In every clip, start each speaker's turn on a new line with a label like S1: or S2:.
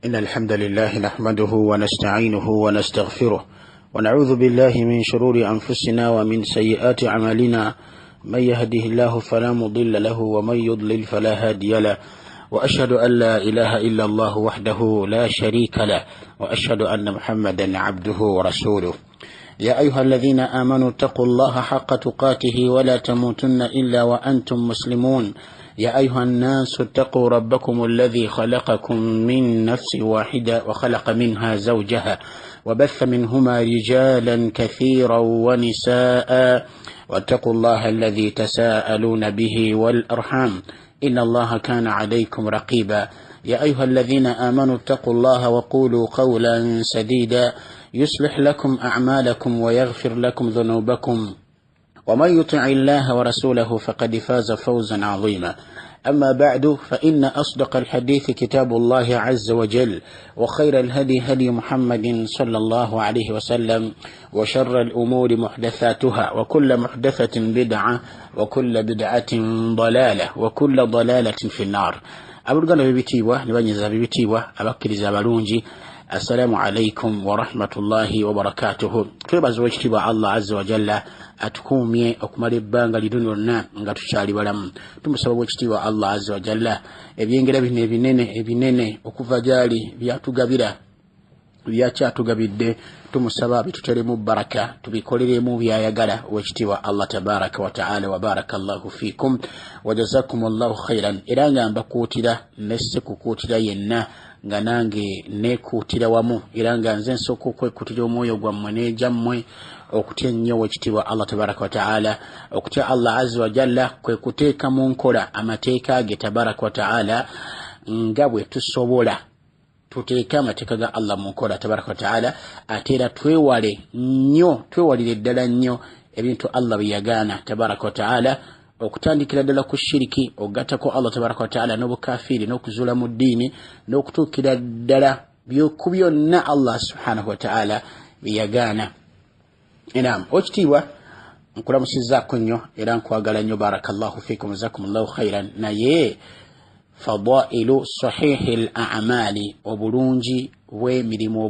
S1: إن الحمد لله نحمده ونستعينه ونستغفره ونعوذ بالله من شرور أنفسنا ومن سيئات أعمالنا من يهده الله فلا مضل له ومن يضلل فلا هادي له وأشهد أن لا إله إلا الله وحده لا شريك له وأشهد أن محمدا عبده ورسوله يا أيها الذين آمنوا اتقوا الله حق تقاته ولا تموتن إلا وأنتم مسلمون يا أيها الناس اتقوا ربكم الذي خلقكم من نفس واحدة وخلق منها زوجها وبث منهما رجالا كثيرا ونساء واتقوا الله الذي تساءلون به والأرحام إن الله كان عليكم رقيبا يا أيها الذين آمنوا اتقوا الله وقولوا قولا سديدا يصلح لكم أعمالكم ويغفر لكم ذنوبكم ومن يطع الله ورسوله فقد فاز فوزا عظيما أما بعد فإن أصدق الحديث كتاب الله عز وجل وخير الهدي هدي محمد صلى الله عليه وسلم وشر الأمور محدثاتها وكل محدثة بدعة وكل بدعة ضلالة وكل ضلالة في النار أبرغنا ببتيوة نبنيزا ببتيوة أبكرزا بلونجي السلام عليكم ورحمة الله وبركاته twebaza ekitiibwa Allah azza wa jalla atukumye okumala ebbanga lidono lyonna nga tukyali balamu tumusaba ekitiibwa Allah azza wa jalla ebyengera bino ebinene okuva gyali byatugabira byakyatugabidde tumusaba bituteremu baraka tubikoleremu byayagala wekitiibwa Allah tabaraka wa ta'ala wa barakallahu fikum wa jazakumullahu khairan era nga mbakuutira nesse kukuutira yenna nga nange nekuutira wamu era nga nze nsooka okwekuutira omwoyo gwammwe n'egyammwe okutya ennyo wekitiibwa Allah tabaraka wa ta'ala okutya Allah azza wa jalla kwe kuteeka mu nkola amateeka ge tabaraka wa ta'ala nga bwe tusobola tuteeka amateeka ga Allah mu nkola tabaraka wa ta'ala ate era twewalire ddala nnyo ebintu Allah bye yagaana tabaraka wa ta'ala okutandikira ddala ku shiriki ogattako Allah tabaraka wa ta'ala n'obukafiri n'okuzuula mu ddiini n'okutuukira ddala ku byonna Allah subhanahu wa ta'ala bye yagaana. Naam, okitiibwa nkulamusizzaako nnyo era nkwagala nnyo barakallahu fikum jazakumullahu khairan naye fadailu sahihil a'mali obulungi bw'emirimu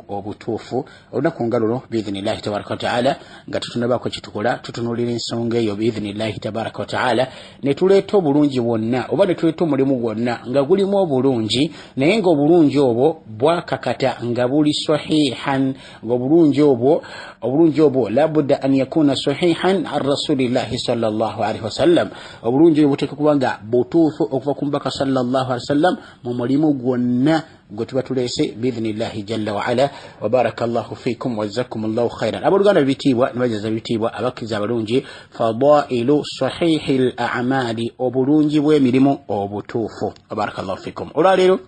S1: obutuufu olunaku nga luno biidhnillahi tabaraka wa ta'ala nga tutunabako kitukola tutunulira ensonga eyo biidhnillahi tabaraka wa ta'ala ne tuleeta obulungi bwonna oba ne tuleeta omulimu gwonna nga gulimu obulungi naye nga obulungi obwo bwakakata nga buli sahihan ng'obulungi obwo labudda an yakuna sahihan an rasulillahi sallallahu alaihi wasallam obulungi obwo buteeka kuba nga butuufu okuva ku mbaka sallallahu alaihi wasallam mu mulimu gwonna gwetuba tuleese biidhnillahi jalla wa ala wa barakallahu fikum wa jazakumullahu khairan. Abooluganda bibitiibwa nibajaza bibitiibwa abakkiriza abalungi fadailu sahihil a'mali obulungi bw'emirimu obutuufu wa barakallahu fikum. Olwaleero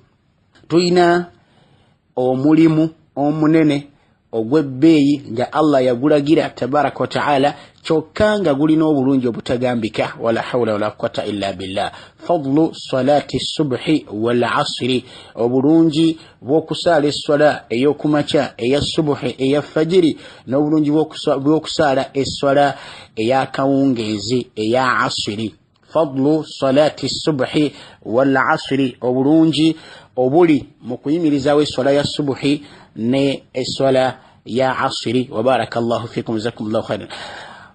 S1: tuyina omulimu omunene ogw'ebbeeyi nga Allah yagulagira tabaraka wa ta'ala kyokka nga gulina obulungi obutagambika wala hawla wala quwwata illa billah. Fadlu salati subhi wal asri obulungi bw'okusaala esswala ey'okumakya eya subuhi eya fajiri n'obulungi bw'okusaala esswala eya kawungeezi eya asiri. Fadlu salati subhi wal asri obulungi obuli mu kuyimirizawo esswala ya subuhi ne esswala ya asiri wa barakallahu fikum jazakumullahu khairan.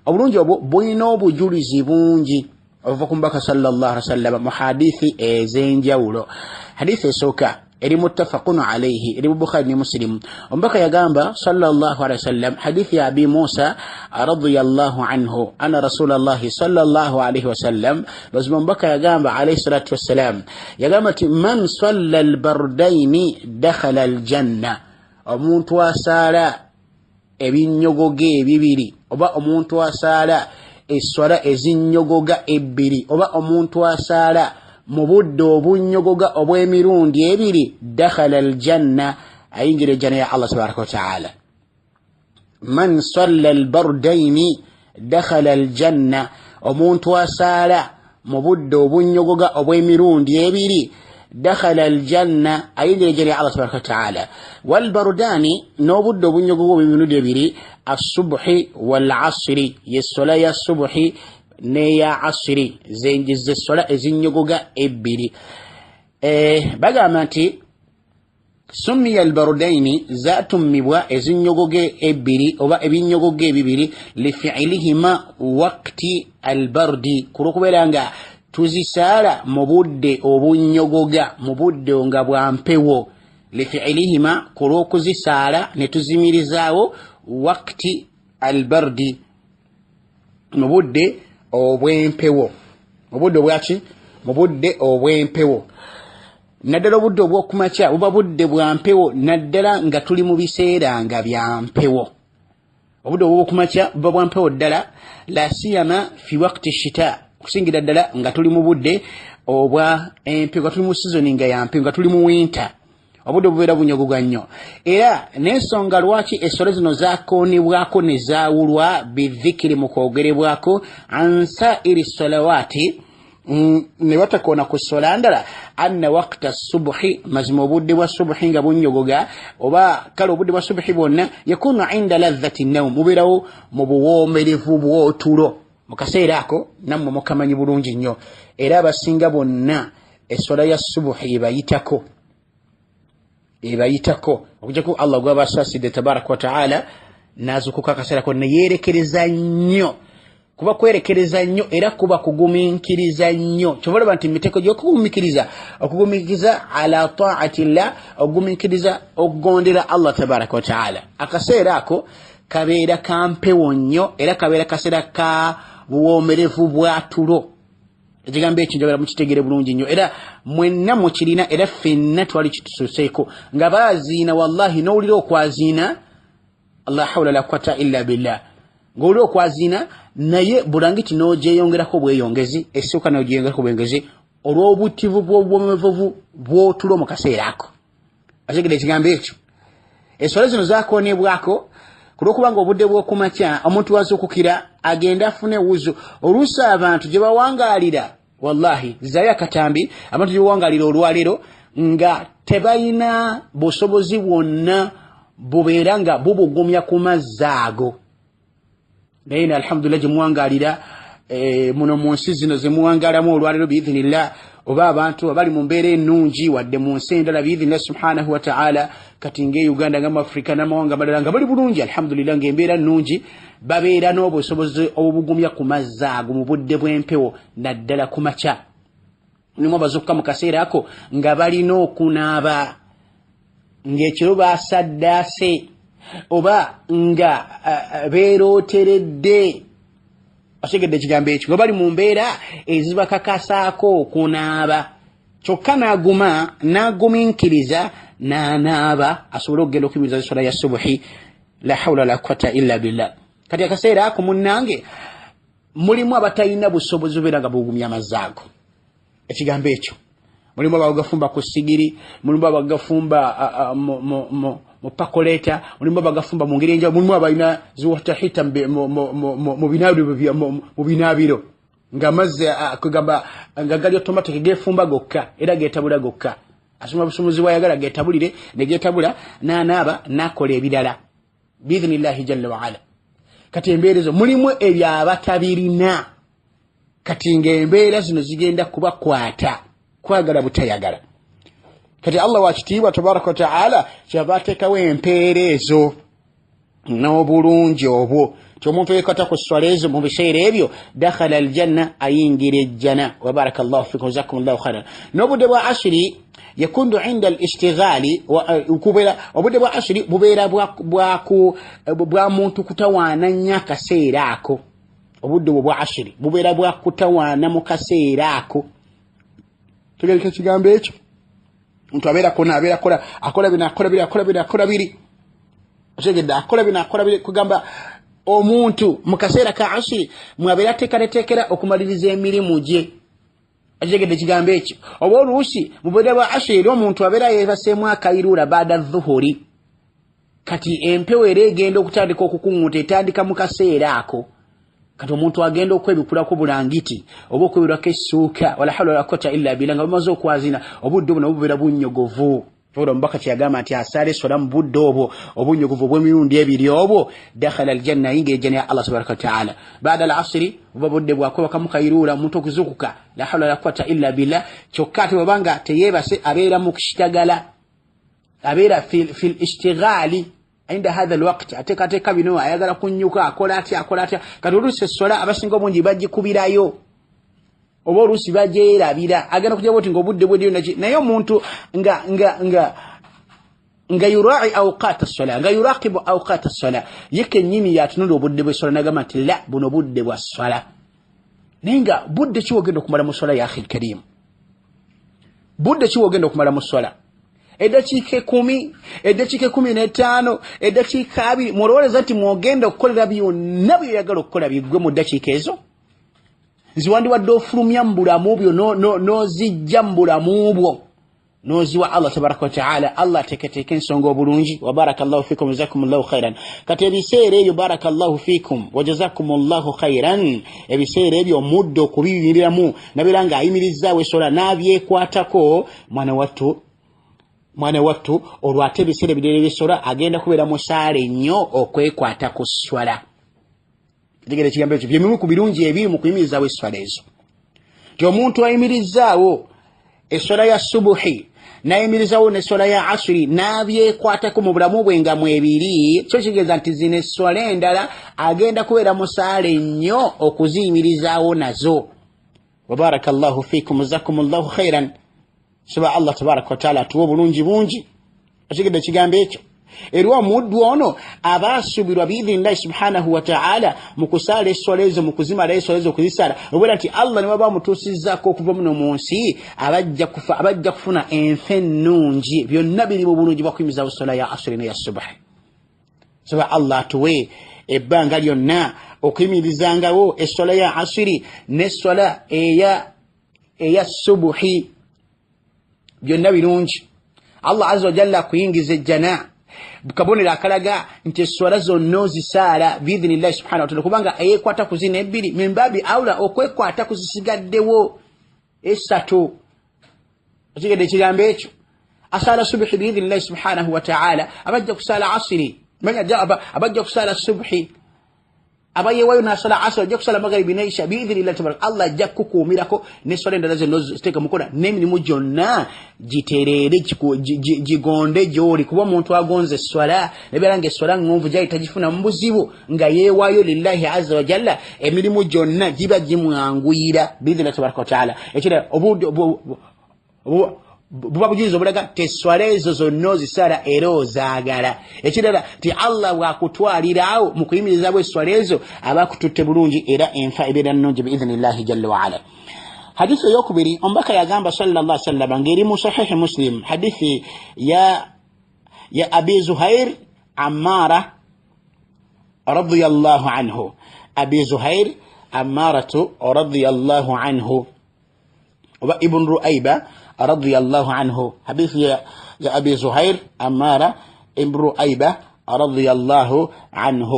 S1: Obulungi obwo bulina obujulizi bungi obuva ku mbaka sallallahu alaihi wasallam mu hadithi ez'enjawulo. Hadithi esooka eri muttafaqun alayhi eri Bukhari ne Muslim. Ombaka yagamba sallallahu alaihi wasallam hadithi ya Abi Musa radiyallahu anhu anna Rasulullah sallallahu alaihi wasallam lazima ombaka yagamba alayhi salatu wassalam yagamba ti man salla al-bardaini dakhala al-janna omuntu asaala ebinnyogoga ebibiri oba omuntu asaala esswala ezinnyogoga ebbiri oba omuntu asaala mu budde obunnyogoga obw'emirundi ebiri dakhala aljanna ayingira ejjana ya Allah tabaraka wa ta'ala. Man salla albardaini dakhala aljanna omuntu asaala mu budde obunnyogoga obw'emirundi ebiri dakhala aljanna ayingira ejjana ya Allah tabaraka wa ta'ala. Walbardani n'obudde obunnyogoga obw'emirundi ebiri as-subhi wal asri yessola ya subhi neya asiri zenjize sola ezinyogoga ebbiri bagamba nti summiya albarudaini zatummibwa ezinyogoge ebbiri oba ebinyogoge ebibiri lifi'ilihima waqti albardi kulokubeera nga tuzisaala mu budde obunyogoga mu budde nga bwa mpewo lifi'ilihima kulwokuzisaala ne tuzimirizaawo waqti albardi mu budde obw'empewo mu budde obwaki mu budde obw'empewo naddala obudde obw'okumakya buba budde bwa mpewo naddala nga tuli mu biseera nga bya mpewo obudde obw'okumakya buba bwa mpewo ddala la siyama fi waqti shita kusingira ddala nga tuli mu budde obwa empewo nga tuli mu sizoni nga ya mpewo nga tuli mu winter obudde bubeera bunyogoga nnyo era n'ensonga lwaki essolo zino zaakoonebwako ne zaawulwa bidhikiri mu kwogerebwako ansairi salawaati ne batakoona ku ssola ndala anna waqta subuhi mazima obudde bwa subuhi nga bunyogoga oba kale obudde bwa subuhi bwonna yakunu inda ladhati nnawm bubeerawo mu buwoomerevu bw'otulo mu kaseera ako nammwe mukamanyi bulungi nnyo era abasinga bonna essola ya subuhi ebayitako okujjako Allah gw'abasaasidde tabaraka wa taala n'azukuka akaseera konna yeerekereza nnyo kuba kwerekereza nnyo era kuba kugumiikiriza nnyo kyobalaba nti miteeko okugumiikiriza ala taatillah okugumiikiriza okugondera Allah tabaraka wa taala akaseera ako kabeera kampewo nnyo era kabeera kaseera ka buwoomerevu bwa tulo ekigambo ekyo njagala mukitegere bulungi nnyo era mwenna mukirina era ffenna twali kitususeeko nga baaziina wallahi n'owulira okwaziina la hawla la quwwata illa billah ng'owulira okwaziina naye bulangiti n'ogyeyongerako bweyongezi esooka n'ogyeyongerako bweyongezi olw'obutivu bw'obwomevu bw'otulo mu kaseera ako ategedde ekigambo ekyo ensolo zino zaakoonebwako kulwokuba nga obudde bw'okumakya omuntu wazuukukira agenda afune wuzu oluusi abantu gye bawangaalira wallahi zaayo akatambi abantu gye bawangaalira olwaleero nga tebalina busobozi bwonna bubeera nga bubugumya ku mazzi ago naye alhamdulillah gye muwangaalira muno mu nsi zino ze muwangaalamu olwaleero biidhinillah oba abantu abali mu mbeera ennungi wadde mu nsi endala biidhinillah subhanahu wa ta'ala kati ng'e Uganda nga mu Afrika n'amawanga amalala nga bali bulungi alhamdulillah ng'embeera nnungi babeera n'obusobozi obugumya ku mazzi ago mu budde bw'empewo naddala ku makya nimu abazukka mu kaseera ako nga balina okunaaba ng'ekiro baasaddaase oba nga beerooteredde ategedde ekigambo ekyo nga bali mu mbeera ezibakakasaako okunaaba kyokka n'agumiikiriza n'anaaba asobole okugenda okuyimiriza essola ya subuhi la hawla la quwwata illa billah kati akaseera ako munnange mulimu abatalina busobozi bubeera nga bugumya amazzi ago ekigambo ekyo mulimu abagafumba ku sigiri mulimu abagafumba mu pakoleta mulimu abagafumba mu ngeri enjawulo mulimu abalina ziwatahita mu binaabiro ng'amazzi kugamba nga gali automatic geefumba gokka era geetabula gokka asoma busumuzi bwayagala geetabulire ne geetabula n'anaaba n'akola ebirala biidhinillahi jalla wa ala kati embeera ezo mulimu ebyo abatabirina kati ng'embeera zino zigenda kubakwata kwagala butayagala kati Allah wakitiibwa tabaraka wa ta'ala kyava ateekawo empeera ezo n'obulungi obwo omuntu yekwata ku sswala ezo mu biseera ebyo dakhala aljanna ayingira ejjana wa barakallahu fikum jazakumullahu khairan n'obudde bwa ashiri yakunu inda al-ishtighali kubera obudde bwa ashiri bubeera bwa muntu kutawaana nnyo akaseera ako obudde bwa ashiri bubeera bwa kutawaana mu kaseera ako tegereka ekigambo ekyo omuntu abeera akola biri ategedde akola biri kugamba omuntu mu kaseera ka ashiri mwabeera ateekerateekera okumaliriza emirimu gye ategedde ekigambo ekyo oba oluusi mu budde bwa ashiri omuntu abeera yeebaseemu akayiruula baada dhuhuri kati empewo era egenda okutandika okukuŋŋuta etandika mu kaseera ako kati omuntu agenda okwebikulako bulangiti oba okwebirako essuuka wala hawla wala quwwata illa billah nga bamaze okwazina obudde buno bubeera bunyogovu Furo mbaka kyagamba nti asale sola mu budde obwo obunyuguvu bw'emirundi ebiri obwo dakhala aljanna yinge ejjana ya Allah tabaraka wa taala baada al-asri buba budde bwako bakamukayiruula omuntu okuzukuka la hawla la quwwata illa billah kyokkaate bwabanga teyebase abeera mu kishitagala abeera fil ishtighali عند هذا الوقت ateka bino ayagala kunyuka akola atya kati oluusi essola abasinga obungi bagikubirayo oba oluusi bagyerabira agenda kujja boti ng'obudde bwe naye omuntu nga yurai awqat as-salat nga yuraqibu awqat as-salat yeke nyini yatunula obudde bw'essola nagamba nti la buno budde bwa ssala naye nga budde ki wogenda okumala mu ssola ya akhi al-karim budde ki wogenda okumala mu ssola eddakiika 10 eddakiika 15 eddakiika 2 mulowooza nti mwogenda okukolera byonna byoyagala okukola biggwe mu ddakiika ezo ziwandiwadde ofulumya mu bulamu byo n'ozijja mu bulamu bwo n'oziwa Allah tabaraka wa ta'ala Allah ateeketeeka ensonga obulungi wa barakallahu fikum jazakumullahu khairan kati ebiseera ebyo barakallahu fikum wa jazakumullahu khairan ebiseera ebyo omuddo okubiyimiriramu nabeera ng'ayimirizaawo essola n'abyekwatako mwana wattu olwate ebiseera ebirala by'essola agenda kubeera musaale nnyo okwekwata ku sswala tegera ekigambo ekyo byemimu ku birungi ebiri mu kuyimirizaawo esswala ezo nti omuntu ayimirizaawo essola ya subuhi n'ayimirizaawo n'essola ya asiri n'abyekwatako mu bulamu bwe nga mwebiri kyo kitegeeza nti zino esswala endala agenda kubeera musaale nnyo okuziyimirizaawo nazo wa barakallahu fikum jazakumullahu khairan saba Allah tabaraka wa taala atuwa obulungi bungi akigedde ekigambo ekyo era omuddu ono abaasubirwa biidhinillahi subhanahu wa ta'ala mu kusaala essola ezo mu kuzimala essola ezo okuzisala obwera nti Allah ne baba mutuusizzaako okuva muno mu nsi abajja kufuna enfe ennungi byonna biri mu bulungi bwakuyimirizawo essola ya asiri ne ya subuhi saba Allah atuwe ebbanga lyonna okuyimirizangawo essola ya asiri n'essola eya subuhi byonna birungi Allah azza wa jalla kuyingiza ejjana kabonera akalaga nti esswala zonna ozisaala biidhinillahi subhanahu wa ta'ala kubanga eyekwata ku zino ebbiri mimbabi awula okwekwata ku zisigaddewo esatu okigadde ekigambo ekyo asaala subuhi biidhinillahi subhanahu wa ta'ala abajja kusaala asiri abajja kusaala subuhi abayewayo n'asala asiri ajja kusala magaribi n'isha biidhinillahi tabaraka Allah ajja kukuumirako n'essola endala zonna ziteeka mukola n'emirimu gyonna gitereere gigonde gy'oli kuba omuntu agonze esswala nebeera ng'esswala ŋŋonvu gyali tagifuna mu buzibu nga yeewaayo lillahi azza wa jalla emirimu gyonna giba gimwanguyira biidhinillahi tabaraka wa ta'ala ekirala buba bujulizi obulaga teswala ezo zonna ozisaala era ozaagala ekirala ti Allah bwakutwaliraawo mu kuyimirizaawo esswala ezo abakututte bulungi era enfa ebeera nnungi biidhinillahi jalla waala hadithi eyokubiri omubaka yagamba sallallahu alaihi wasallam ng'eri mu sahihi muslim hadithi ya abi zuhair ammara radiyallahu anhu abi zuhair ammaratu radiyallahu anhu wa ibn ru'ayba رضي الله عنه حديث يا أبي زهير أمارة ابن أيبة رضي الله عنه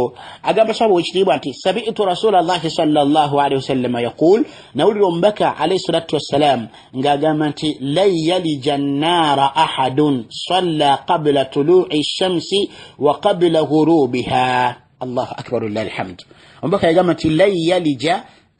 S1: أقام بشابه اجتيبا أنت سمعت رسول الله صلى الله عليه وسلم يقول نقول لهم بكى عليه الصلاة والسلام قام أنت لن يلج النار أحد صلى قبل طلوع الشمس وقبل غروبها الله أكبر لله الحمد وبكى قام أنت لن يلج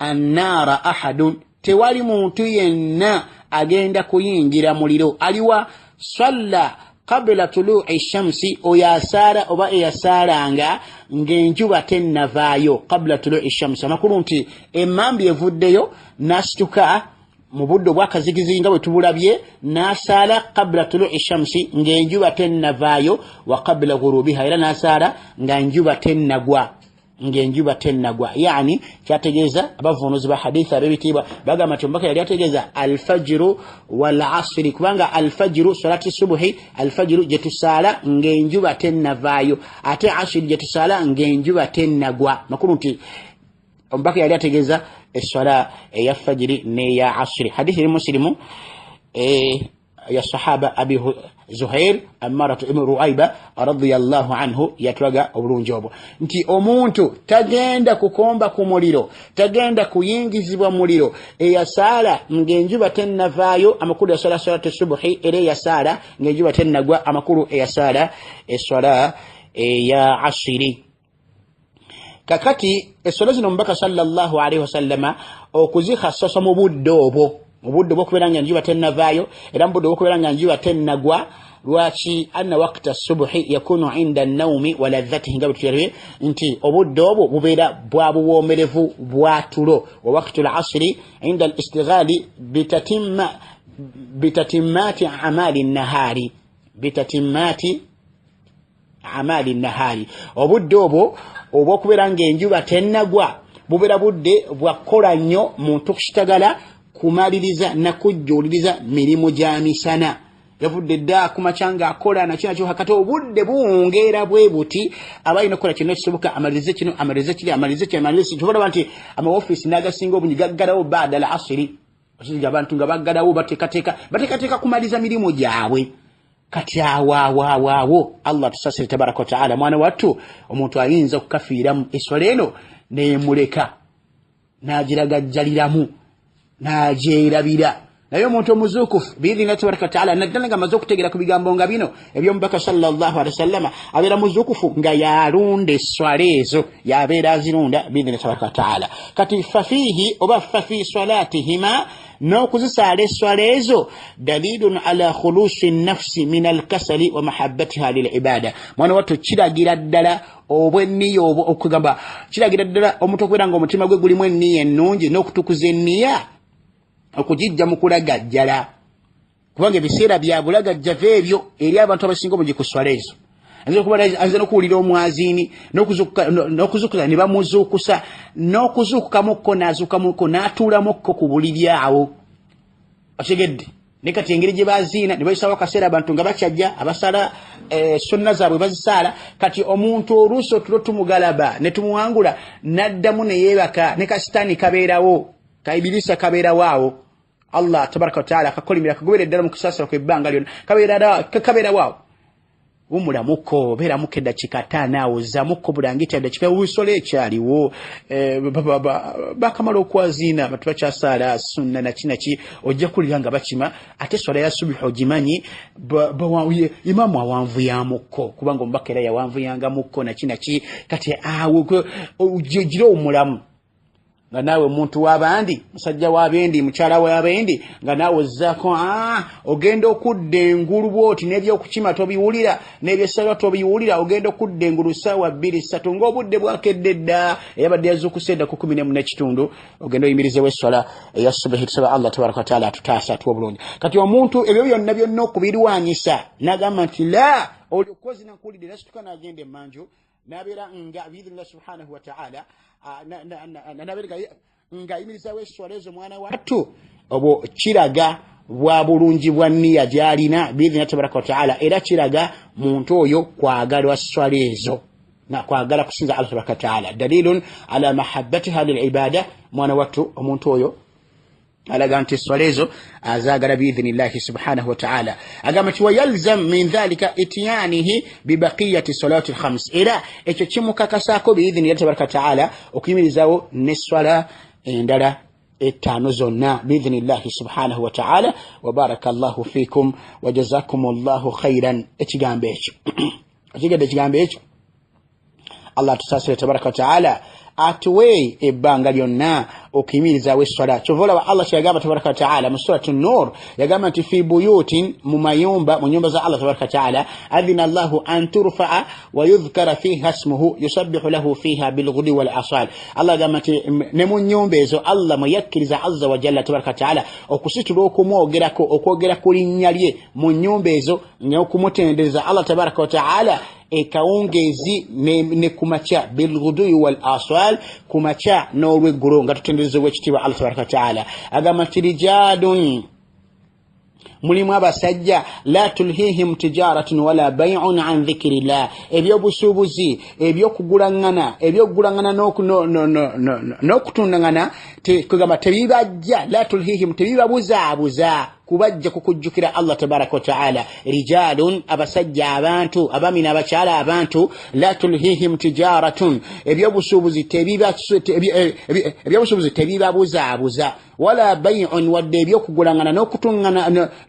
S1: النار أحد توالي موتينا agenda kuyingira muliro aliwa salla qabla tulu'i shamsi oyasara oba eyasaranga ng'enjuba tennavaayo qabla tulu'i shamsi amakulu nti emambi evuddeyo nasituka mu budde bw'akazigizi nga bwe tubulabye nasala qabla tulu'i shamsi ng'enjuba tennavaayo wa qabla ghurubiha era nasala nga njuba tennagwa ng'enjuba tennagwa yani kyategeeza abavunuzi ba hadithi ab'ebitiibwa bagamba nti omubaka yali ategeeza alfajiru wal asri kubanga alfajiru salati subuhi alfajiru gye tusaala ng'enjuba tennavaayo ate asri gye tusaala ng'enjuba tennagwa makulu nti omubaka yali ategeeza essala eya fajiri n'eya asri hadithi eri muslimu ya sahaba Zuhair Ammaratu ibn Ruaiba radhiyallahu anhu yatulaga obulungi obwo nti omuntu tagenda kukomba ku muliro tagenda kuyingizibwa muliro eyasala ng'enjuba tennavaayo amakulu ya salatu subuhi era eyasala ng'enjuba tennagwa amakulu eyasala eswala ya asiri. Kakati eswala zino mbaka sallallahu alaihi wasallama okuzikhasasa mu budde obwo kubeera nga enjuba tennavaayo era mu budde obwo kubeera nga enjuba tennagwa. Lwaki anna waqta subuhi yakunu inda an-nawmi wa ladhatihi nga butuyalwe nti obudde obwo bubeera bwa buwoomerevu bwa tulo wa waqtu al-asri inda al-istighali bitatimmati amali nahari obudde obwo obw'okubeera ng'enjuba tennagwa bubeera budde bwakola nnyo muntu kushitagala kumaliriza na kujjuliriza mirimu gya misana yavudde dda kumachanga akola na kino hakati obudde buwongera bwe buti abayina okukola kino kisoboka amalirize kino amalize kino nti ama office nagasinga obunyi gaggalawo baada la asiri okiga abantu nga baggalawo bateekateeka kumaliza mirimu gyabwe. Kati awo Allah tusasire tabaraka wa taala mwana wattu omuntu ayinza okukafiiramu eswala eno neemuleka n'agiragajjaliramu n'agyerabira naye omuntu omuzuukufu biidhina tabaraka wa taala naddala nga amaze okutegera ku bigambo nga bino ebyomubaka sallallahu alaihi wasallama abeera muzuukufu nga yalunda eswala ezo yabeera azirunda biidhina tabaraka wa taala. Kati fafihi oba fafi salatihima n'okuzisaala eswala ezo dalilun ala khulusi nafsi min alkasali wa mahabbatiha lilibada. Mwana wattu kiragira ddala obwenniya obwo okugamba kiragira ddala omuntu okubeera nga omutima gwe gulimu enniya ennungi n'okutukuza enniya okujijja mu kulagajjala kubanga ebiseera bya bulagajjava ebyo eri abantu abasinga obungi ku swala ezo anza n'okuwulira omwazini n'okuzukuza ne bamuzuukusa n'okuzuukukamukko n'azuukamukko n'atuulamukko ku buliri awo otegedde ne kati engeri gye baziina ne bayisawo akaseera abantu nga bakyajja abasala sonna zaabwe bazisaala kati omuntu oluusi otulo tumugalaba ne tumuwangula n'addamu ne yeebaka ne kasitaani kabeerawo kaibirisa kabeerawo awo Allah tabaraka wa taala akakolimira akagoberera ddala mu kusaasira kw'ebbanga lyonna kabeerawo awo umulamuko beera muko eddakiika 5 awo zamukko bulangiti eddakiika wisole ekyaliwo bakamala okwaziina batu bakyasaala sunna nakinaki ojja kulira nga bakima ate swala ya subuhi ogimanyi imamu awanvuyamukko kubanga omubaka era yawanvuyanga mukko nakinaki kati awo gira omulamu nga naawe omuntu w'abandi musajja w'abendi mukyala w'abendi nga naawe ozzaako ogenda okudda engulu bwoti n'ebyokukima tobiwulira n'ebyessala tobiwulira ogenda okudda engulu ssaawa 2-3 ng'obudde bwakedde dda eyabadde yazuukuse edda ku 11:30 ogenda oyimirizewo essala eya subuhi tusaba Allah tabaraka wa taala atutaasa atuwa bulungi. Kati omuntu ebyo byonna okubirwanyisa n'agamba nti la oli okozi nakuwulidde nasituka n'agenda emmanju n'abeera nga biidhnillah subhanahu wa ta'ala n'abeera nga ayimirizawo esswala ezo mwana wattu obwo kiraga bwa bulungi bwa nniya gy'alina biidhnillah tabaraka wa ta'ala era kiraga muntu oyo kwagalwa swala ezo na kwagala kusinza Allah tabaraka wa ta'ala dalilun ala mahabbatiha lilibada mwana wattu omuntu oyo alaga nti swala ezo azagala biidhnillahi subhanahu wa ta'ala agamba ti wayalzam min dhalika ityanihi bibaqiyati salati al-khams era ekyo kimukakasaako biidhnillahi tabaraka wa ta'ala okuyimirizawo n'esswala endala 5 zonna biidhnillahi subhanahu wa ta'ala wa barakallahu fikum wa jazakumullahu khairan. Ekigambo ekyo ekigedde ekigambo ekyo Allah tusaasire tabaraka wa ta'ala atuwe ebbanga lyonna okuyimirizawo esswala. Kyova olaba Allah kyeyagamba tabaraka wa ta'ala mu surati an-nur yagamba nti fi buyutin mu mayumba mu nyumba za Allah tabaraka wa ta'ala adhina Allahu an turfa'a wa yudhkara fiha ismuhu yusabbihu lahu fiha bilghudi wal asal. Allah yagamba nti ne mu nyumba ezo Allah muyakkiriza azza wa jalla tabaraka wa ta'ala okusitula okumwogerako okwogera ku linnya lye mu nyumba ezo n'okumutendereza Allah tabaraka wa ta'ala ekawungezi ne kumacha bilghudui wal aswal kumacha n'olweggulo nga tutenderezewo ekitiibwa Allah tabaraka wa ta'ala agamba tirijadun mulimu abasajja la tulhihim tijaratun wala bay'un an dhikrillah ebyobusuubuzi ebyokugulangana n'okutundangana kugamba tebibajja la tulhihim tebibabuzaabuza kubajja kukujjukira Allah tabaraka wa taala rijalun abasajja abantu abamina abakyala abantu la tulhihim tijaratun ebyobusuubuzi tebibabuzaabuza wala bay'un wadde ebyokugulangana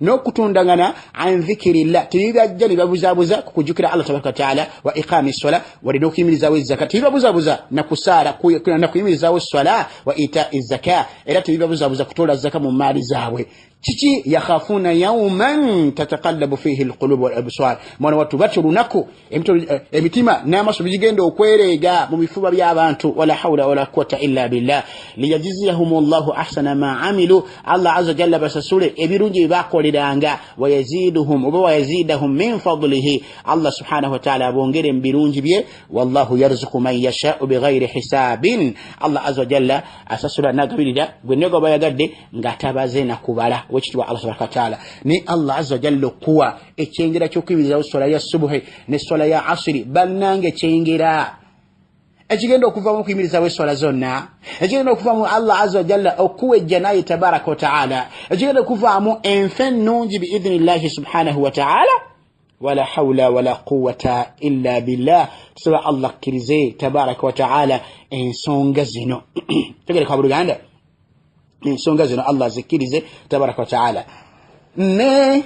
S1: n'okutundangana an dhikirillah tebibajja nibabuzaabuza kukujjukira Allah tabaraka wa taala wa iqami ssola wadde n'okuyimirizawo ezzaka tebibabuzaabuza nakusaala nakuyimirizawo ssola wa ita'i zaka era tebibabuzaabuza kutola zaka mu maali zaabwe kiki yakhafuna yawman tataqallabu fihi alqulub wal absar mwana watu batulunaku emitima n'amaso bigenda okwereega mu bifuba by'abantu wala hawla wala quwwata illa billah liyajziyahumullahu ahsana ma amilu Allah azza jalla basasule ebirungi bakoleranga wayaziduhum oba wayazidahum min fadlihi Allah subhanahu wa ta'ala bongere mbirungi bye wallahu yarzuqu man yasha'u bighayri hisabin Allah azza jalla asasula nagabirira gwenego bayagadde ngatabaze nakubala wekitwa Allah subhanahu wa ta'ala ni Allah azza jalla kuwa ekyengera ky'okuyimirizawo swala ya subuhi ne swala ya asri bannange kyengera ekigenda okuva mu kuyimirizawo swala zonna ekigenda okuva mu Allah azza jalla okuwejja naye tabaraka wa ta'ala ekigenda okuva mu enfe nnungi biidhnillahi subhanahu wa ta'ala wala hawla wala quwwata illa billah tusaba Allah kirize tabaraka wa ta'ala ensonga zino tegereka buluganda ensonga zino Allah zikirize tabaraka wa ta'ala ne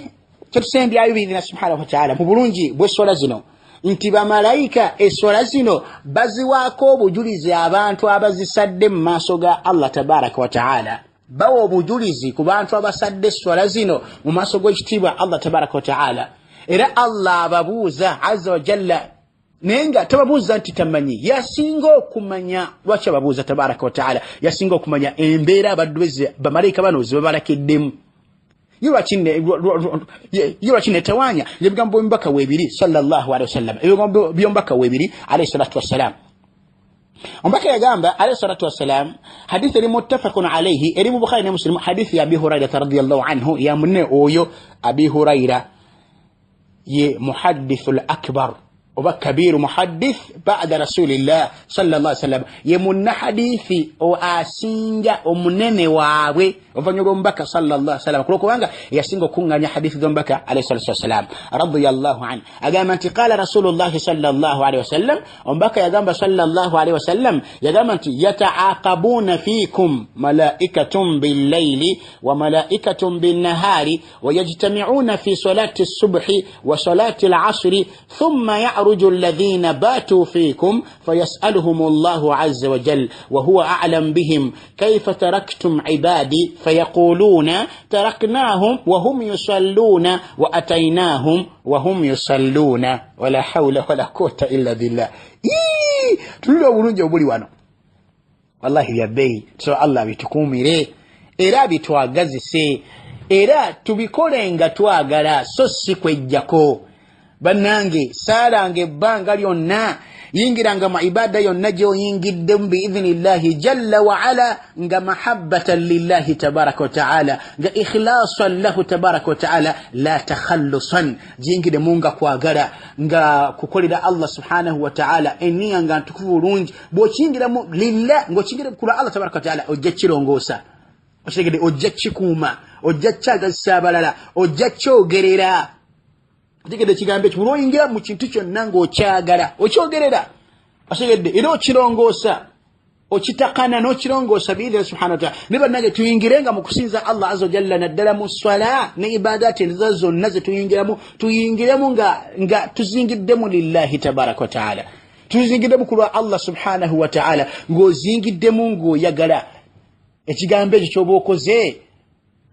S1: kyetusembyayo biidhina subhanahu wa ta'ala mu bulungi bw'essola zino nti bamalayika essola zino baziwaako obujulizi abantu abazisadde mu maaso ga Allah tabaraka wa ta'ala bawa obujulizi ku bantu abasadde essola zino mu maaso g'ekitiibwa Allah tabaraka wa ta'ala era Allah ababuuza azza wa jalla nenga tababuuza nti tamanyi yasinga okumanya lwaki ababuuza tabaraka wa ta'ala yasinga okumanya embeera abadduweze bamalayika bano zebabalakiddemu yulwakine tewanya ebigambo by'omubaka weebiri sallallahu alaihi wasallam ebigambo by'omubaka weebiri alayhi salatu wassalam omubaka yagamba alayhi salatu wassalam hadithi eri muttafaqun alayhi eri mu Bukhari ne Muslim hadithi ya Abi Hurairah radhiyallahu anhu ya munne oyo Abi Hurairah ye muhaddithul akbar oba kabiru muhaddith ba'da rasulillah sallallahu alaihi wasallam ye munna hadithi o asinga omunene waabwe ovanyolo mbaka sallallahu alaihi wasallam kulokubanga yasinga okunganya hadithi zombaka alayhi salatu wasalam radiyallahu anhu agamba nti qala rasulullah sallallahu alaihi wasallam ombaka yagamba sallallahu alaihi wasallam yagamba nti yata'aqabuna fikum malaikatun bil-layli wa malaikatun bin-nahari wa yajtami'una fi salati as-subhi wa salati al-'asri thumma يعرج الذين باتوا فيكم فيسألهم الله عز وجل وهو أعلم بهم كيف تركتم عبادي فيقولون تركناهم وهم يصلون وأتيناهم وهم يصلون ولا حول ولا قوة إلا بالله تلو برungi obuli wano wallahi ya bei so Allah bitukumire era bitwagazise era tubikolenga twagala so si kwejjako bannange saalange ebbanga lyonna yingiranga mu ibada yonna gy'oyingiddemu biidhnillahi jalla wa ala nga mahabbatan lillahi tabaraka wa ta'ala nga ikhlasan lahu tabaraka wa ta'ala la takhallusan giyingiremu nga kwagala nga kukolera Allah subhanahu wa ta'ala eniya nga ntukuvu bulungi bw'okiyingiramu lillah ng'okiyingira kula Allah tabaraka wa ta'ala ojja kirongoosa okitegedde ojja kikuuma ojja kyagazisa abalala ojja kyogerera Tikede kigambe kyo oyingira mu kintu kyonna ng'okyagala okyogerera asegedde era okirongoosa okitakana n'okirongoosa biidha subhanahu wa ta'ala ne bannange tuyingirenga mu kusinza Allah azza wa jalla naddala mu swala ne ibadati enza zonna ze tuyingiremu nga tuzingiddemu lillahi tabaraka wa ta'ala tuzingiddemu kulwa Allah subhanahu wa ta'ala ng'ozingiddemu ng'oyagala ekigambo ekyo ky'oba okoze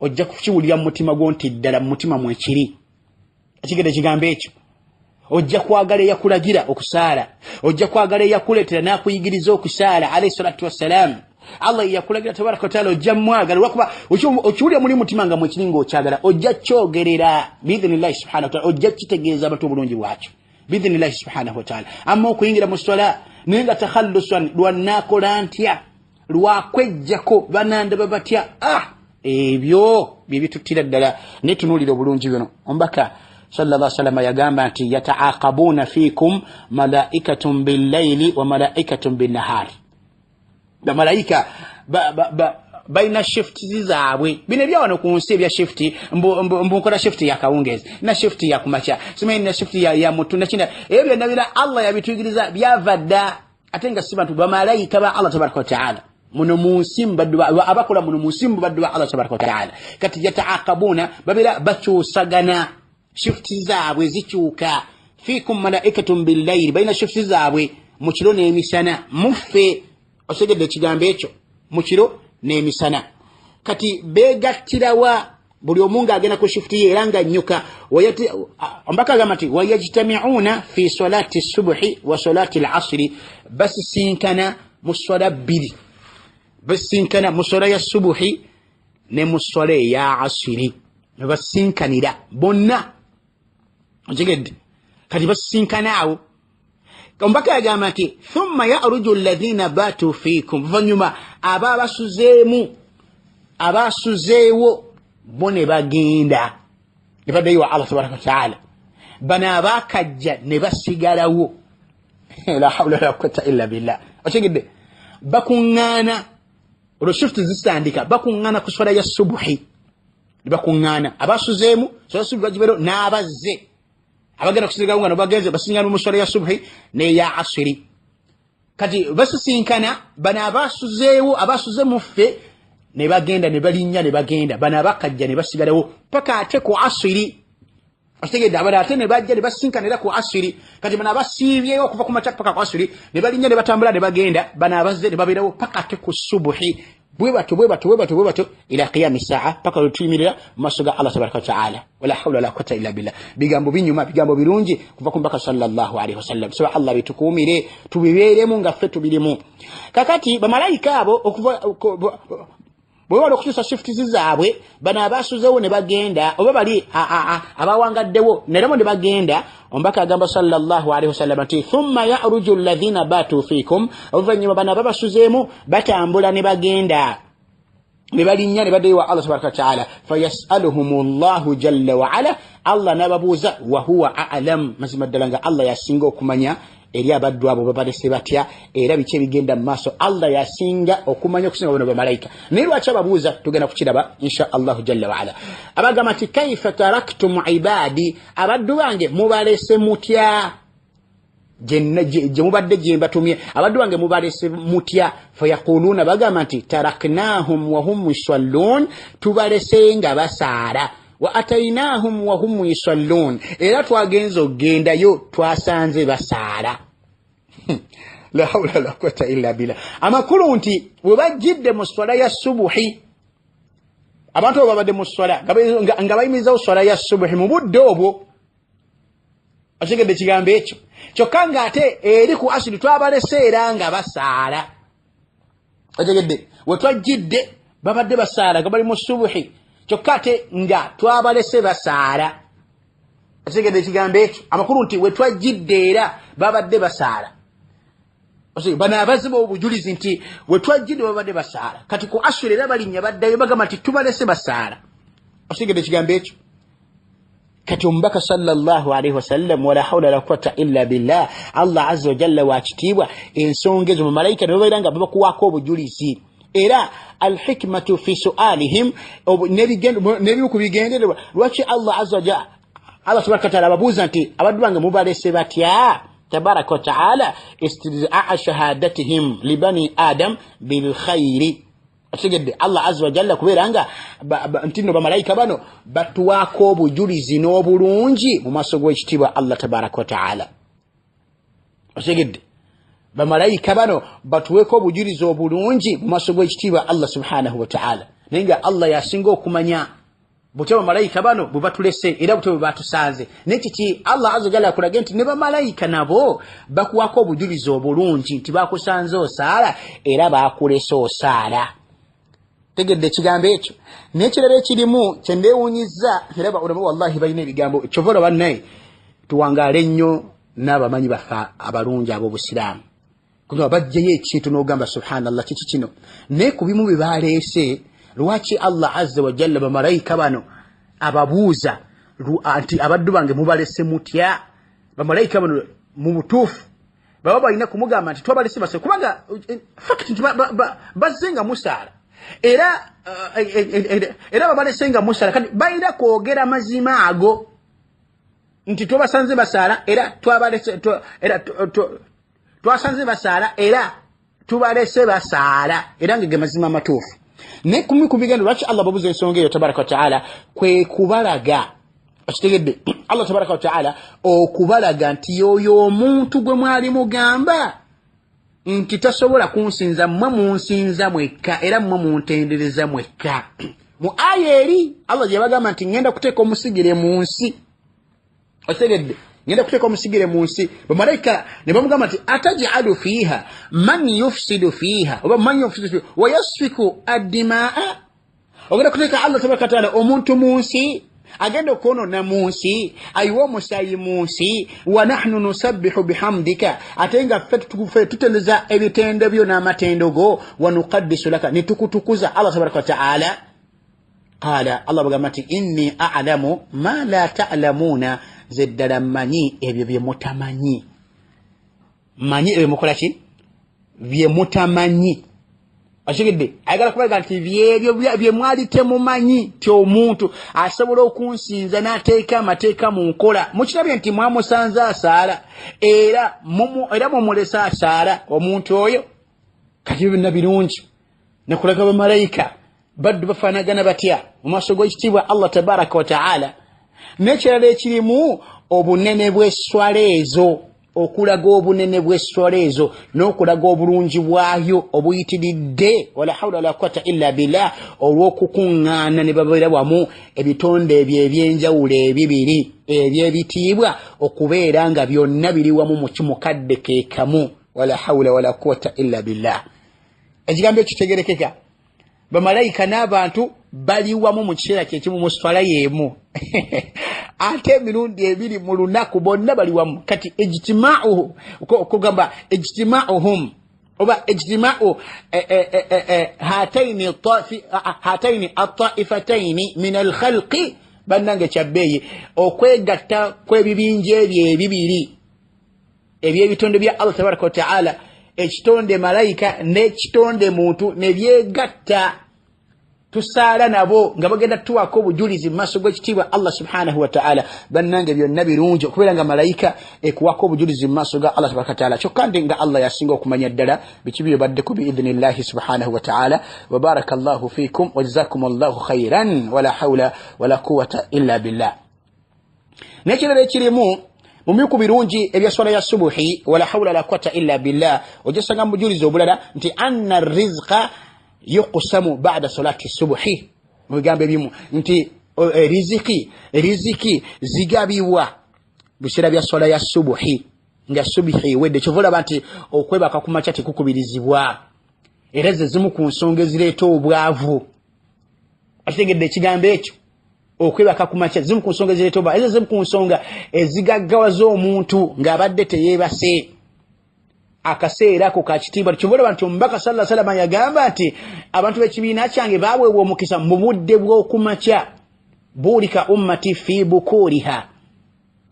S1: ojja kukiwulira mu mutima gwo nti ddala mu mutima mwekiri ekigede kigambe ekyo ojja kwagala yakulagira okusaala ojja kwagala yakuletera nakuyigiriza okusaala alayhi salatu wassalam Allah yakulagira tabaraka wa taala ojja mwagala lwakuba okiwulira muli mutima nga mwekiringa okyagala ojja kyogerera biidhnillahi subhanahu wa taala ojja kitegeeza abantu obulungi bwakyo biidhnillahi subhanahu wa taala amma okuyingira mu swala nenga takhallusan lwannakola ntya lwakwejjako banandaba batya ebyo byebituttira ddala netunuulira obulungi bino ombaka sallallahu alaihi wasallam yagamba nti yataaqabuna fikum malaikatun bil-layli wa malaikatun bin-nahar ba malaika baina shift zaabwe bine bya wano ku nsi bya shift mbukola shift ya kawungezi na shift ya kumacha simanyi na shift ya mutunda kina ebyo nabira Allah yabituyigiriza byavadda atenga sibantu ba malaika ba Allah tabaraka wa taala muno musimba abakola muno musimba baddu ba Allah tabaraka wa taala kati yataaqabuna babira bakyusagana shift zaabwe zikyuka fikum malaikatun bil layl baina shift zaabwe mukiro n'emisana muffe osegedde ekigambo ekyo mukiro n'emisana kati begattirawa buli omunga agenda ku shift ye era nga nnyuka ombaka gamati wayajtami'una fi salati subhi wa salati al-asri basisinkana mu swala bbiri basinkana mu swala ya subuhi ne mu swala ya asri basinkanira bonna ogegedde kati basinkanaawo ombaka yagamba nti thumma ya'ruju alladhina batu fikum vanyuma abasuzeewo bone bagenda ne baddayo Allah tabaraka wa taala bana abakajja ne basigalawo la hawla wala quwwata illa billah ogegedde bakuŋŋaana olwo shift zisandika bakuŋŋaana ku swala ya subuhi bakuŋŋaana abasuzeemu swala subuhi bagibero n'abazze abagenda kusigawo ngano bagenze basingana mu swala ya subuhi ne ya asri kati basisinkana bana abasuze muffe ne bagenda ne balinnya ne bagenda bana bakajja ne basigalawo paka ate ku asri ategedde abala ate ne bajja ne basinkanira ku asri kati bana basiibyeyo okuva ku macha paka ku asri ne balinnya ne batambula ne bagenda bana abazze ne babirawo paka ate ku subuhi bwe bato ila qiyam saa paka lutumirira masuga Allah tabaraka wa taala wala hawla wala quwwata illa billah bigambo binyuma bigambo birungi kuva ku mpaka sallallahu alaihi wasallam so Allah bitukumire tubibeeremu nga ffe tubirimu kakati bamalaika abo okuva bwe wali okutuusa shift zaabwe bana abasuzeewo ne bagenda oba bali abawangaddewo neremo ne bagenda ombaka agamba sallallahu alaihi wasallam ati thumma ya'ruju alladhina batu fikum oluvannyuma bana babasuzeemu batambula ne bagenda ne balinnya ne baddayo Allah tabaraka wa taala fayasaluhumullahu jalla wa ala Allah nababuuza wa huwa a'lam mazima ddala nga Allah yasinga okumanya eri abaddu abo babalese batya era bice bigenda mu maaso Allah yasinga okumanya okusinga bano bamalayika naye lwaki ababuuza tugenda kukiraba insha Allah jalla wa ala abagamba nti kaifa taraktum ibadi abaddu bange mubalese mutya je mubadde je mbatumye abaddu bange mubalese mutya fayaquluna bagamba nti taraknahum wa hum yusallun tubalese nga basaara wa atainahum wa hum yusallun era twagenzo gendayo twasanze basaara la hawla wala quwwata illa billah amakulu nti webajidde mu swala ya subuhi abantu babadde mu swala nga bayimiza swala ya subuhi mu budde obwo ashigedde kigambo ekyo kyokka nga ate eri ku asiri twabalese era nga basaala ashigedde wetwajidde babadde basaala nga bali mu subuhi kyokka ate nga twabalese basaala ashigedde kigambo ekyo amakulu nti wetwajidde era babadde basaala bana abaziba obujulizi nti wetwajidde babadde basaala kati ku asiri era balinnya baddayo bagamba nti tubalese basaala ashigedde kigambo ekyo kati ombaka sallallahu alaihi wasallam wala hawla wala quwwata illa billah Allah azza wa jalla wa kitiibwa ensonga ezo malaika ne babairanga babakuwako obujulizi era alhikmatu fi su'alihim nebigendererwa lwaki Allah azza wa jalla Allah tabaraka wa taala ababuuza nti abaddu bange mubalese batya tabaraka wa taala istizaa shahadatihim libani adam bil khairi ategedde Allah azza wa jalla kuberanga ntino bamalayika bano batuwako obujulizi n'obulungi mu maaso g'ekitiibwa Allah tabaraka wa taala ategedde bamalayika bano batuweko obujulizi obulungi mu maaso g'ekitiibwa Allah subhanahu wa taala naye nga Allah yasinga okumanya butya bamalayika bano bwe batulese era butya bwe batusanze nekiki Allah azza wa jalla akulage nti ne bamalayika nabo bakuwako obujulizi obulungi nti bakusanze osaala era bakulese osaala tegedde ekigambo ekyo n'ekirala ekirimu kyendewunyizza era baulama wallahi balina ebigambo kyovola bannaye tuwangaale nnyo n'abamanyi baffe abalungi ab'obusiraamu kuba bajjayo ekintu n'ogamba subhanallah kiki kino naye ku bimu bye baleese lwaki Allah azza wa jalla bamalayika bano ababuuza nti abaddu bange mubalese mutya bamalayika bano mu butuufu baba balina kumugamba nti twabalese base kubanga fakiti nti bazzenga musaala era babalesenga musala kati bayira kwogera mazima ago nti tubasanze basala era twabalese era twasanze basala era tubalese basala era ngege mazima matufu ne kumi kubigendo lwaki Allah babuze ensonga eyo tabaraka wa taala kwe kubalaga akitegedde Allah tabaraka wa taala okubalaga nti yoyo omuntu gwe mwali mugamba nti tasobola kunsinza mmwe munsinza mwekka era mmwe muntendereza mwekka mu aya eri Allah yabagamba nti ngenda kuteeka omusigire mu nsi otegedde ngenda kuteeka omusigire mu nsi bamalayika ne bamugamba nti atajalu fiha man yufsidu fiha oba man yufsidu fiha wa yasfiku ad-dimaa ogenda kuteeka Allah tabaraka wa taala omuntu mu nsi agenda okwonona mu nsi ayiwa omusayi mu nsi wa nahnu nusabbihu bihamdika ate nga ffe tutendeza ebitendo byo n'amatendo go wa nuqaddisu laka nitukutukuza Allah tabaraka wa taala qala Allah bagamba nti inni a'lamu ma la ta'lamuna zeddala manyi ebyo bye mutamanyi manyi ebyo mukola ki bye mutamanyi ashigidde ayagala kubaga nti byebyo bye mwali temumanyi ti omuntu asobola okunsinza n'ateeka amateeka mu nkola mukirabye nti mwamusanze asaala era mumulesa asaala omuntu oyo kati byonna birungi nakulaga bamalayika baddu bafaanagana batya mu maaso g'ekitiibwa Allah tabaraka wa taala n'ekirala ekirimu obunene bw'esswala ezo okulaga obunene bw'esswala ezo n'okulaga obulungi bwayo obuyitiridde wala hawla wala quwwata illa billah olw'okukuŋŋaana ne babeera wamu ebitonde ebyo eby'enjawulo ebibiri eby'ebitiibwa okubeera nga byonna biri wamu mu kimukadde ke kamu wala hawla wala quwwata illa billah ekigambo ekyo kitegerekeka bamalayika n'abantu bali wamu mu kiseera kyekimu mu swala y'emu ate emirundi ebiri mu lunaku bonna bali wamu kati ijtima'uhu kugamba ijtima'uhum oba ijtima'u hataini at-ta'ifataini min al-khalqi bannange kyabbeeyi okwegatta kw'ebibinja ebyo ebibiri eby'ebitonde bya Allah tabaraka wa ta'ala ekitonde malayika n'ekitonde muntu ne byegatta tusaala nabo nga bagenda tuwako obujulizi mu maaso g'ekitiibwa Allah subhanahu wa ta'ala bannange byonna birungi okubeera nga malayika ekuwako obujulizi mu maaso ga Allah tabaraka wa ta'ala kyokka ndi nga Allah yasinga okumanya ddala biki byobaddeko biidhnillahi subhanahu wa ta'ala wa barakallahu fikum wa jazakumullahu khairan wala hawla wala quwwata illa billah n'ekirala ekirimu mumiku birungi ebya swala ya subuhi wala hawla la quwwata illa billah ojesanga mujulizo obulala nti anna rizqa yuqsamu ba'da salati subuhi mugambe bimu nti riziki zigabiwa bisera bya swala ya subuhi nga subuhi wedde chovola banti okwebaka kumacha tikukubirizibwa era zimu ku nsonga ezireeta obwavu ategedde ekigambo ekyo okwebaka kumacha zimu ku nsonga ezireeta obwavu ezo zimu ku nsonga ezigaggawaza omuntu ng'abadde teyeebase akaseera ko kakitiibwa kivola bantu omubaka sallallahu alaihi wasallam yagamba nti abantu b'ekibiina kyange baweebwa omukisa mu budde bw'okumakya bulika ummati fi bukuriha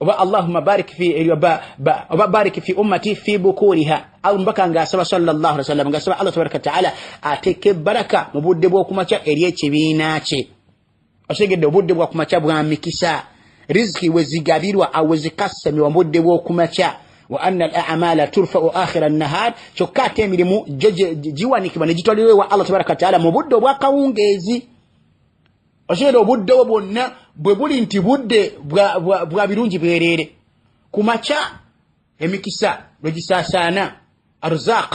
S1: oba Allahumma barik fi oba barik fi ummati fi bukuriha au mbaka ngasaba sallallahu alaihi wasallam ngasaba Allah tabaraka ta'ala ateke baraka mu budde bw'okumakya eri ekibiina kye osegedde obudde bw'okumakya bwa mikisa riziki wezigabirwa awezikasami mu budde bw'okumakya wa anna al-a'mala turfa'u akhir an-nahar chokate emirimu jiwanikibwa ne gitwalirwe wa Allah tabaraka ta'ala mu budde obwakawungeezi osegedde obudde bwonna bwe buli nti budde bwa birungi bwerere kumakya emikisa lwegisaasaana arzaq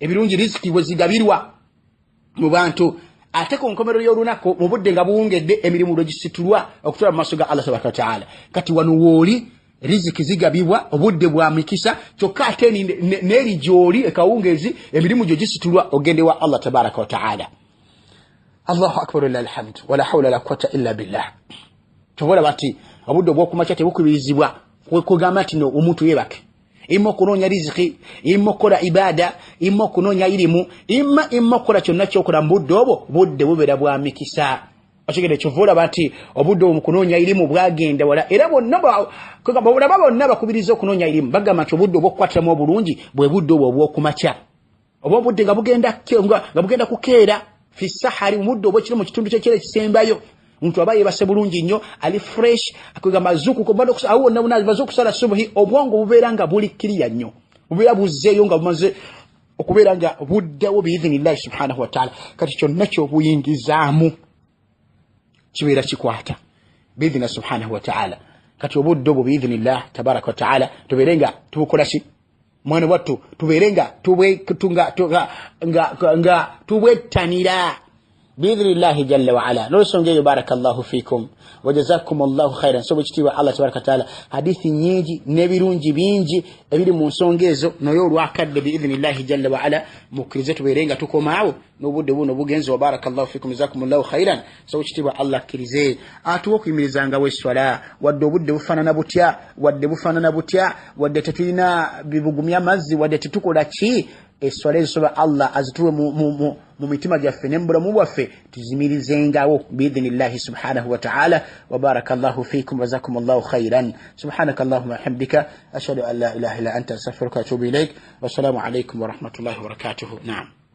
S1: ebirungi riziki wezigabirwa mu bantu ate ku nkomerero y'olunaku mu budde nga buwungedde emirimu lwegisitulwa okutwala mu maaso ga Allah tabaraka ta'ala kati wano wooli riziki zigabibwa obudde bwa mikisa kyokka ate n'eri gy'oli ekawungeezi emirimu gyo gisitulwa ogende wa Allah tabaraka wa ta'ala Allahu akbar lillahi alhamd wala hawla la quwwata illa billah tobola bati obudde bw'okumakya tebukubirizibwa kugamba nti no omuntu yebake imma kunoonya riziki imma kola ibada imma kunoonya ilimu imma kola kyonna kyokola mu budde obwo budde bubeera bwa mikisa ashigede chovola bati obudde omukunoonya ilimu bwagenda wala era bonna kugamba bonna bakubiriza okunoonya ilimu bagamba nti obudde obw'okukwatiramu obulungi bwe budde obwo obw'okumakya obwo budde nga bugenda kukeera fi sahari muddo bwekiro mu kitundu kyekire kisembayo muntu abaye base bulungi nnyo ali fresh akwega mazuku ko bado awo na bazuku sala subuhi obwongo buberanga buli kiriya nnyo bubera buzzeyo nga bumaze okuberanga buddawo biidhinillahi subhanahu wa ta'ala kati kyonna kyobuyingizaamu kibeera kikwata biidhina subhanahu wa ta'ala kati obuddo bwo biidhnillah tabaraka wa ta'ala tuberenga tubukola ki mwana wattu tuberenga tubwetanira biidhnillah jalla wa ala nosongeyo barakallahu fikum wajazakum Allahu khairan so bwekitiibwa Allah tabaraka wa ta'ala hadithi nyingi nebirungi bingi ebiri mu nsongezo noyo olwakadde biidhnillah jalla wa ala mukirize tuberenga tukomaawo n'obudde buno bugenzi wa barakallahu fikum jazakumullahu khairan so bwekitiibwa Allah kirize atuwo kuyimirizanga w'esswala wadde obudde bufaanana butya wadde tetulina bibugumya mazzi wadde tetukola ki esswala ezisoba Allah azituwe mu mitima gyaffe n'embulamu bwaffe tuzimirizengawo biidhnillahi subhanahu wa ta'ala wa barakallahu fikum jazakumullahu khairan subhanakallahumma wa hamdika ashhadu an la ilaha illa anta astaghfiruka wa atubu ilaik wa assalamu alaykum wa rahmatullahi wa barakatuh. Naam.